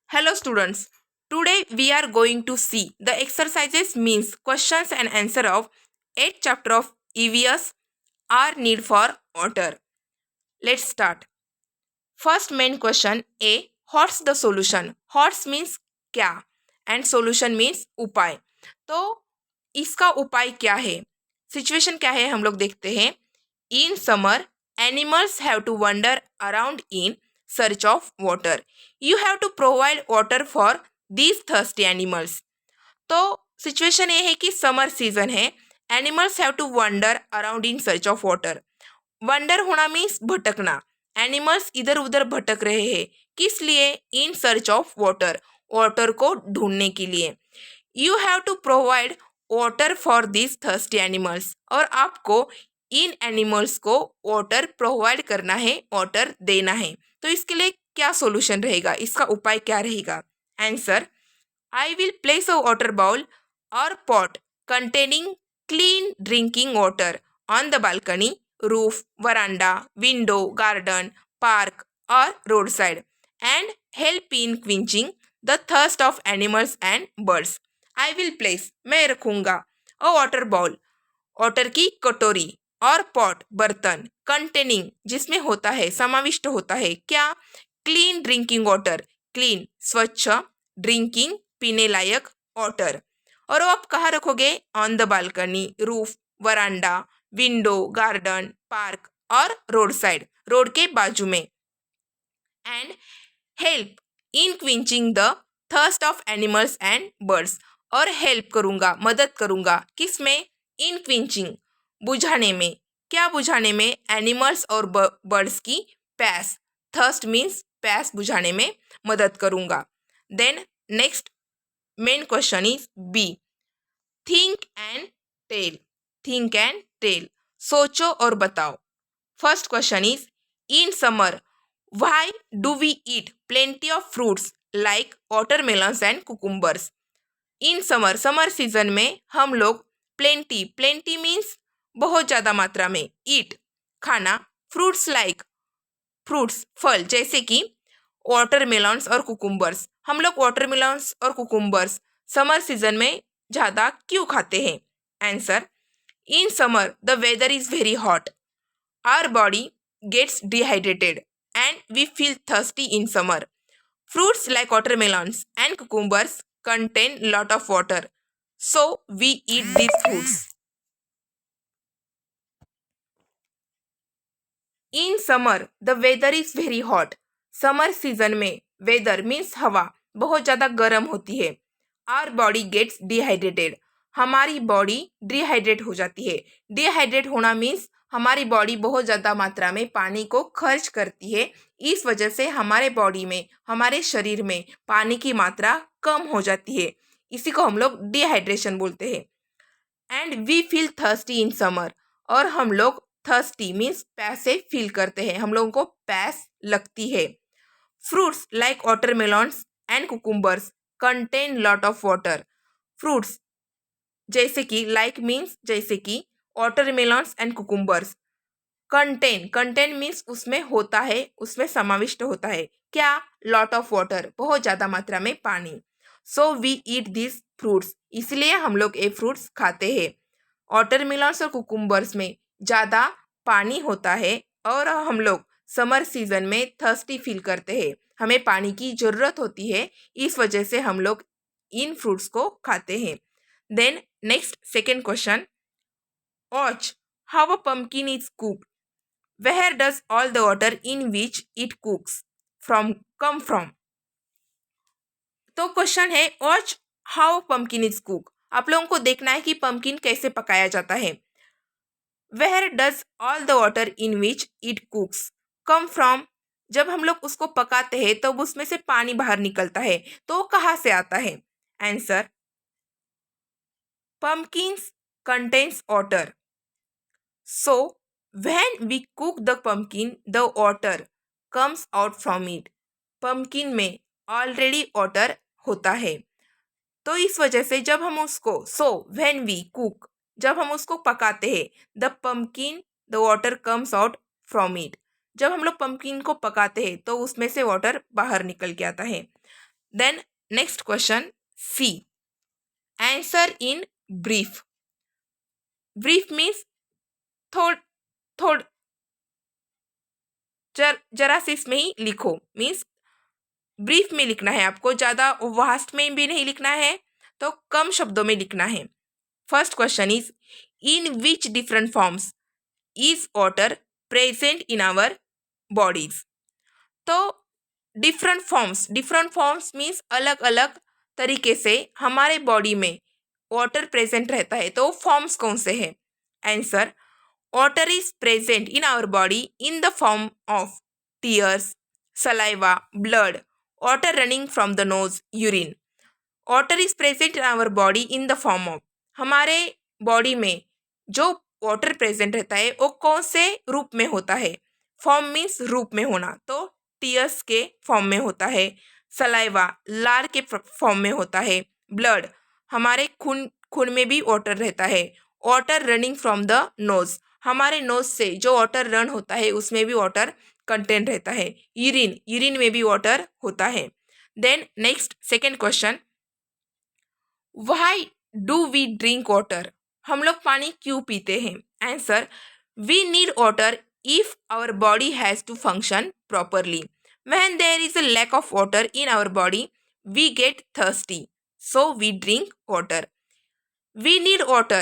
Hello students. Today we are going to see the exercises means questions and answer of 8th chapter of EVS Our Need for Water. Let's start. First main question A. What's the solution? What's means क्या and solution means उपाय. तो इसका उपाय क्या है? Situation क्या है हम लोग देखते हैं. In summer, animals have to wander around in search of water. You have to provide water for these thirsty animals. तो सिचुएशन ये है कि समर सीजन है. Animals have to wander around in search of water. Wander होना मीन्स भटकना. Animals इधर उधर भटक रहे हैं. किस लिए? In search of water. Water को ढूंढने के लिए. You have to provide water for this thirsty animals. और आपको इन एनिमल्स को वाटर प्रोवाइड करना है, वाटर देना है. तो इसके लिए क्या सोल्यूशन रहेगा? इसका उपाय क्या रहेगा? Answer. I will place a water bowl or pot containing clean drinking water on the balcony, roof, veranda, window, garden, park or roadside and help in quenching the thirst of animals and birds. I will place, मैं रखूँगा, a water bowl, water की कटोरी और pot बर्तन, containing जिसमें होता है, समाविष्ट होता है क्या? Clean drinking water. क्लीन स्वच्छ, ड्रिंकिंग पीने लायक वाटर. और वो आप कहाँ रखोगे? On the balcony, roof, veranda, window, garden, park और रोड साइड, रोड के बाजू में. And help in quenching the thirst of animals and birds. और हेल्प करूँगा, मदद करूँगा किस में? इन क्विंचिंग बुझाने में. क्या बुझाने में? एनिमल्स और बर्ड्स की प्यास. थर्स्ट मीन्स प्यास बुझाने में मदद करूँगा. Then next main question is B. Think and tell. Think and tell, सोचो और बताओ. First question is in summer why do we eat plenty of fruits like watermelons and cucumbers. In summer, summer season में हम लोग plenty, plenty means बहुत ज़्यादा मात्रा में, ईट खाना, फ्रूट्स लाइक फ्रूट्स फल जैसे कि वाटरमेलन्स और कुकुम्बर्स. हम लोग वाटरमेलन्स और कुकुम्बर्स समर सीजन में ज़्यादा क्यों खाते हैं? Answer. In summer the weather is very hot. Our body gets dehydrated and we feel thirsty in summer. Fruits like watermelons and cucumbers contain lot of water, so we eat these fruits. In summer the weather is very hot. Summer season में weather means हवा बहुत ज़्यादा गर्म होती है. Our body gets dehydrated. हमारी body dehydrate हो जाती है. डिहाइड्रेट होना मीन्स हमारी बॉडी बहुत ज़्यादा मात्रा में पानी को खर्च करती है. इस वजह से हमारे बॉडी में, हमारे शरीर में पानी की मात्रा कम हो जाती है. इसी को हम लोग डिहाइड्रेशन बोलते हैं. And we feel thirsty in summer. और हम लोग थर्स्टी मीन्स प्यासे फील करते हैं, हम लोगों को प्यास लगती है. Fruits like watermelons and cucumbers contain lot of water. Fruits जैसे कि लाइक मीन्स जैसे कि watermelons and cucumbers. Contain, contain means उसमें होता है, उसमें समाविष्ट होता है क्या? लॉट ऑफ वाटर, बहुत ज़्यादा मात्रा में पानी. So we eat this fruits. इसलिए हम लोग ये फ्रूट्स खाते हैं. वाटरमेलन्स और कुकुम्बर्स में ज़्यादा पानी होता है और हम लोग समर सीजन में थर्स्टी फील करते हैं, हमें पानी की ज़रूरत होती है. इस वजह से हम लोग इन फ्रूट्स को खाते हैं. Then next second question. Watch how a pumpkin is cooked. Where does all the water in which it cooks come from? तो क्वेश्चन है watch how pumpkin is cook. आप लोगों को देखना है कि पम्पकिन कैसे पकाया जाता है. Where does all the water in which it cooks come from? जब हम लोग उसको पकाते हैं तो उसमें से पानी बाहर निकलता है, तो कहाँ से आता है? Answer. Pumpkins contains water. So when we cook the pumpkin, the water comes out from it. pumpkin में ऑलरेडी वाटर होता है, तो इस वजह से जब हम उसको when we cook, जब हम उसको पकाते हैं, the pumpkin, the water comes out from it. जब हम लोग pumpkin को पकाते हैं तो उसमें से वाटर बाहर निकल के आता है. Then next question C. Answer in brief. Brief means थोड़ थोड़ जरा से इसमें ही लिखो, मीन्स ब्रीफ में लिखना है आपको, ज़्यादा वास्ट में भी नहीं लिखना है, तो कम शब्दों में लिखना है. First question is in which different forms is water present in our bodies. तो डिफरेंट फॉर्म्स मीन्स अलग अलग तरीके से हमारे बॉडी में वाटर प्रेजेंट रहता है. तो फॉर्म्स कौन से हैं? Answer, water is present in our body in the form of tears, saliva, blood, water running from the nose, urine. Water is present in our body in the form of, हमारे body में जो water present रहता है वो कौन से रूप में होता है? फॉर्म मीन्स रूप में होना, तो टीयर्स के फॉर्म में होता है, सलाइवा लार के फॉर्म में होता है, ब्लड हमारे खून में भी वाटर रहता है, water running from the knows हमारे नोज से जो वाटर रन होता है उसमें भी वाटर कंटेंट रहता है, यूरिन में भी वाटर होता है. Then next second question, why do we drink water? हम लोग पानी क्यों पीते हैं? Answer, we need water if our body has to function properly. When there is a lack of water in our body, we get thirsty. So we drink water. We need water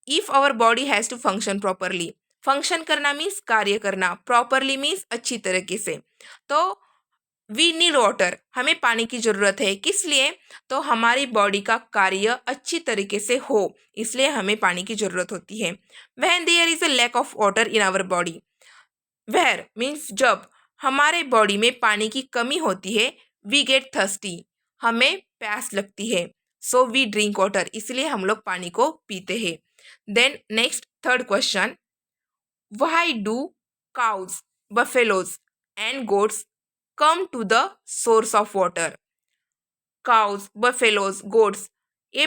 if our body has to function properly. Function करना means कार्य करना, properly means अच्छी तरीके से. तो we need water, हमें पानी की ज़रूरत है. किस लिए? तो हमारी बॉडी का कार्य अच्छी तरीके से हो, इसलिए हमें पानी की ज़रूरत होती है. When there is a lack of water in our body, where means जब हमारे बॉडी में पानी की कमी होती है, वी गेट थर्स्टी हमें प्यास लगती है. सो वी ड्रिंक वाटर, इसलिए हम लोग पानी को पीते हैं. Then next third question, why do cows, buffaloes and goats come to the source of water? Cows, buffaloes, goats ये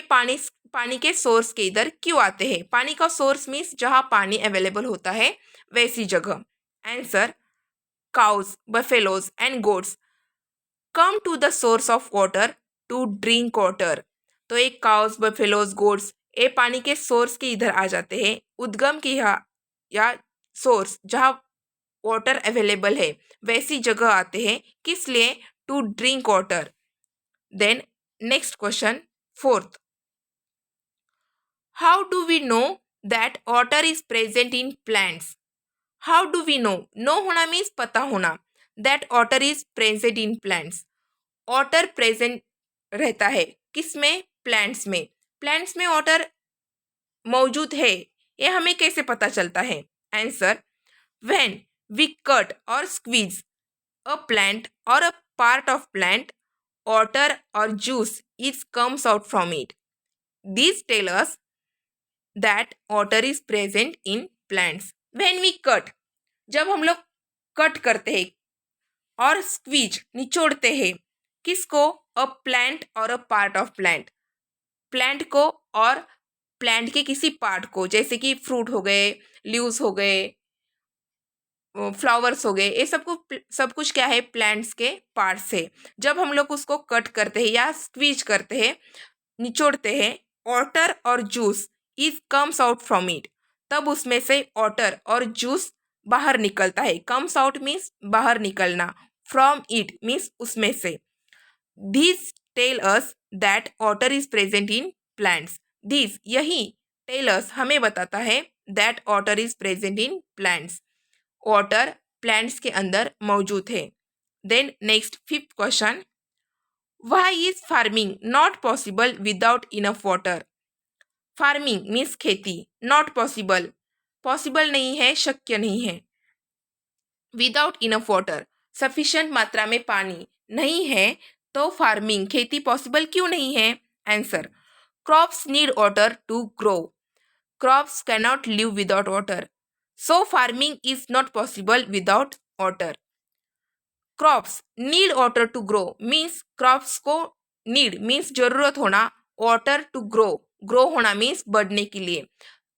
पानी के सोर्स के इधर क्यों आते हैं? पानी का सोर्स मीन्स जहाँ पानी अवेलेबल होता है वैसी जगह. Answer, cows, buffaloes and goats come to the source of water to drink water. तो एक cows, buffaloes, goats ये पानी के सोर्स के इधर आ जाते हैं, उद्गम की या सोर्स जहाँ वाटर अवेलेबल है वैसी जगह आते हैं. किस लिए? To drink water. Then next question fourth, how do we know that water is present in plants? How do we know? Know होना मीन्स पता होना. That water is present in plants, water present रहता है किस में? Plants में. Plants में water मौजूद है, ये हमें कैसे पता चलता है? आंसर, व्हेन वी कट और स्क्वीज अ प्लांट और a part of plant, water और juice is comes out from it. This tell us that water is present in plants. When we cut, जब हम लोग कट करते हैं, और squeeze निचोड़ते हैं किसको? अ प्लांट और a part of plant, plant को और प्लांट के किसी पार्ट को, जैसे कि फ्रूट हो गए, लीव्स हो गए, फ्लावर्स हो गए, ये सब कुछ क्या है? प्लांट्स के पार्ट्स है. जब हम लोग उसको कट करते हैं या स्क्वीज करते हैं, निचोड़ते हैं, वाटर और juice is comes out from it, तब उसमें से वाटर और जूस बाहर निकलता है. कम्स आउट मीन्स बाहर निकलना, फ्रॉम इट मीन्स उसमें से. This tell us that water is present in plants. This यही टेल अस हमें बताता है that water is present in plants, water plants के अंदर मौजूद है. Then next fifth question, why is farming not possible without enough water? Farming means खेती, not possible possible नहीं है, शक्य नहीं है. विदाउट इनफ वाटर सफिशिएंट मात्रा में पानी नहीं है, तो फार्मिंग खेती पॉसिबल क्यों नहीं है? Answer, crops need water to grow, crops can not live without water, so farming is not possible without water. Crops need water to grow means crops को नीड मीन्स जरूरत होना, वाटर टू ग्रो ग्रो होना means बढ़ने के लिए.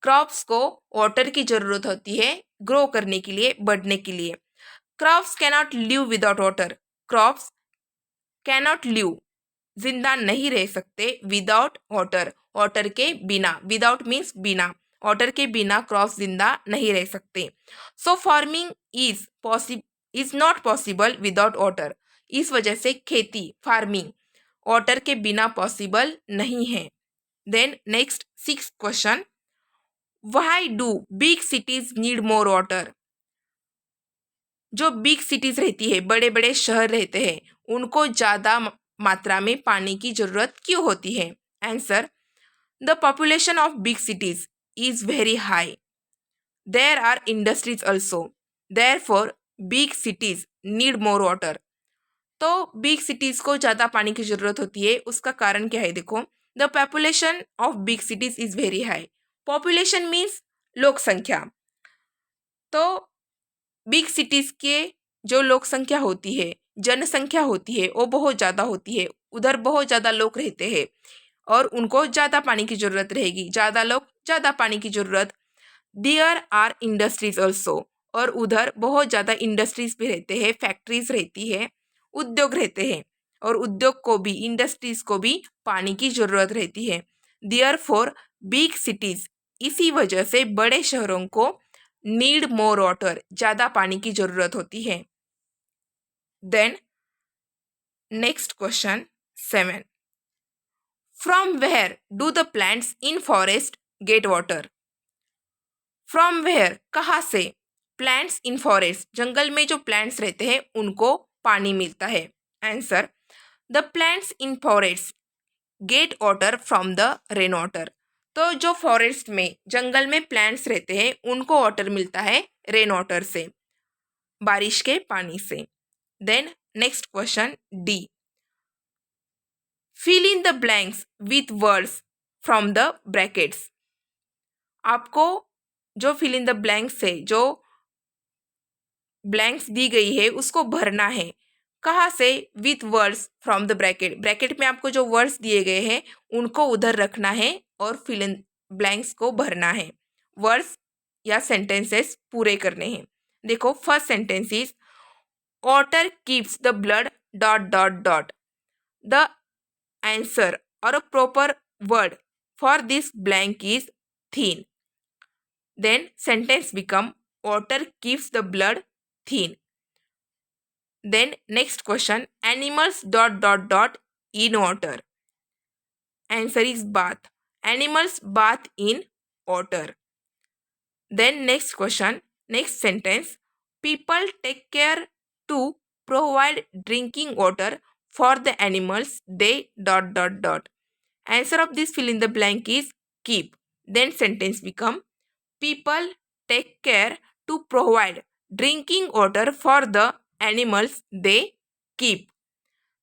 Crops को water की जरूरत होती है ग्रो करने के लिए, बढ़ने के लिए. Crops cannot live without water, crops cannot live जिंदा नहीं रह सकते विदाउट वाटर, वाटर के बिना, विदाउट मीन्स बिना, वाटर के बिना क्रॉप्स जिंदा नहीं रह सकते। So farming is not possible without water, इस वजह से खेती फार्मिंग वाटर के बिना पॉसिबल नहीं है। Then next 6th question, why do big cities need more water? जो बिग सिटीज रहती है, बड़े बड़े शहर रहते हैं, उनको ज़्यादा मात्रा में पानी की ज़रूरत क्यों होती है? Answer, the population of big cities is very high, there are industries also, therefore big cities need more water. तो बिग सिटीज़ को ज़्यादा पानी की ज़रूरत होती है, उसका कारण क्या है? देखो, the population of big cities is very high. Population means लोक संख्या। तो बिग सिटीज़ के जो लोक संख्या होती है, जनसंख्या होती है, वो बहुत ज़्यादा होती है, उधर बहुत ज़्यादा लोग रहते हैं और उनको ज़्यादा पानी की ज़रूरत रहेगी, ज़्यादा लोग ज़्यादा पानी की ज़रूरत। देयर आर इंडस्ट्रीज ऑल्सो, और उधर बहुत ज़्यादा इंडस्ट्रीज भी रहते हैं, फैक्ट्रीज रहती है, उद्योग रहते हैं, और उद्योग को भी, इंडस्ट्रीज को भी पानी की ज़रूरत रहती है। देयरफॉर बिग सिटीज़, इसी वजह से बड़े शहरों को नीड मोर वाटर, ज़्यादा पानी की ज़रूरत होती है। Then next question 7, from where do the plants in forest get water? From where, कहाँ से? प्लांट्स इन फॉरेस्ट, जंगल में जो प्लांट्स रहते हैं उनको पानी मिलता है। Answer, the plants in forest get water from the rain water. तो जो फॉरेस्ट में, जंगल में प्लांट्स रहते हैं उनको वाटर मिलता है रेन वाटर से, बारिश के पानी से। Then next question D, fill in the blanks with words from the brackets. आपको जो फिल इन द ब्लैंक्स है, जो ब्लैंक्स दी गई है उसको भरना है। कहाँ से? With words from the bracket, bracket में आपको जो वर्ड्स दिए गए हैं उनको उधर रखना है और फिल इन ब्लैंक्स को भरना है, वर्ड्स या सेंटेंसेस पूरे करने हैं। देखो, first sentence is water keeps the blood dot dot dot. The answer और a proper word for this blank is thin. Then sentence become water keeps the blood thin. Then next question, animals dot dot dot in water. Answer is bath. Animals bath in water. Then next question, next sentence, people take care to provide drinking water for the animals they dot dot dot. Answer of this fill in the blank is keep. Then sentence become, people take care to provide drinking water for the animals they keep.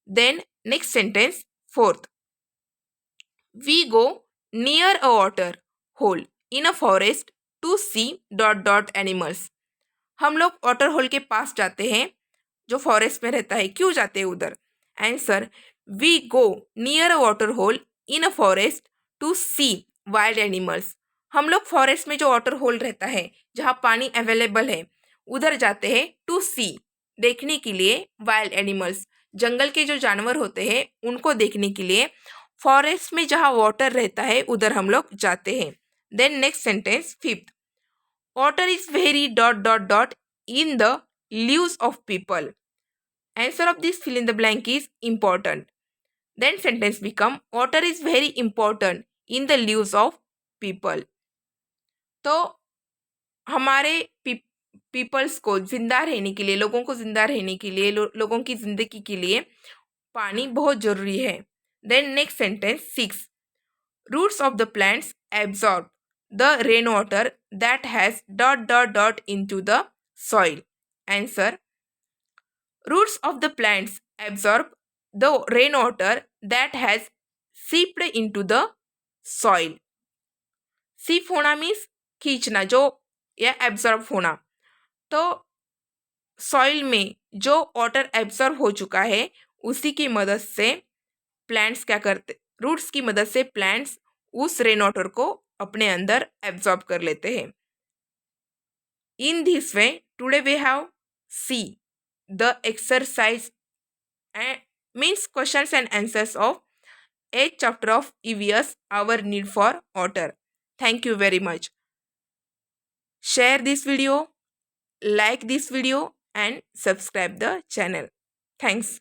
Then next sentence, fourth, we go near a water hole in a forest to see dot dot animals. हम लोग water hole के पास जाते हैं जो forest में रहता है। क्यों जाते हैं उधर? Answer, we go near a water hole in a forest to see wild animals. हम लोग फॉरेस्ट में जो वाटर होल रहता है, जहाँ पानी अवेलेबल है, उधर जाते हैं टू सी, देखने के लिए, वाइल्ड एनिमल्स, जंगल के जो जानवर होते हैं उनको देखने के लिए फॉरेस्ट में जहाँ वाटर रहता है उधर हम लोग जाते हैं। Then next sentence, fifth, water is very dot dot dot in the lives of people. Answer of this fill in the blank is important. Then sentence become, water is very important in the lives of people. तो हमारे peoples को जिंदा रहने के लिए, लोगों को जिंदा रहने के लिए, लोगों की जिंदगी के लिए पानी बहुत जरूरी है। Then next sentence 6, roots of the plants absorb the rainwater that has dot dot dot into the soil. Answer, roots of the plants absorb the rainwater that has seeped into the soil. सीप होना means खींचना, जो या absorb होना। तो soil में जो water absorb हो चुका है उसी की मदद से प्लांट्स क्या करते, रूट्स की मदद से प्लांट्स उस रेन वाटर को अपने अंदर एब्जॉर्ब कर लेते हैं। In this way today we have see the exercise means questions and answers of 8th chapter of EVS, Our Need for Water. Thank you very much. Share this video, like this video and subscribe the channel. Thanks.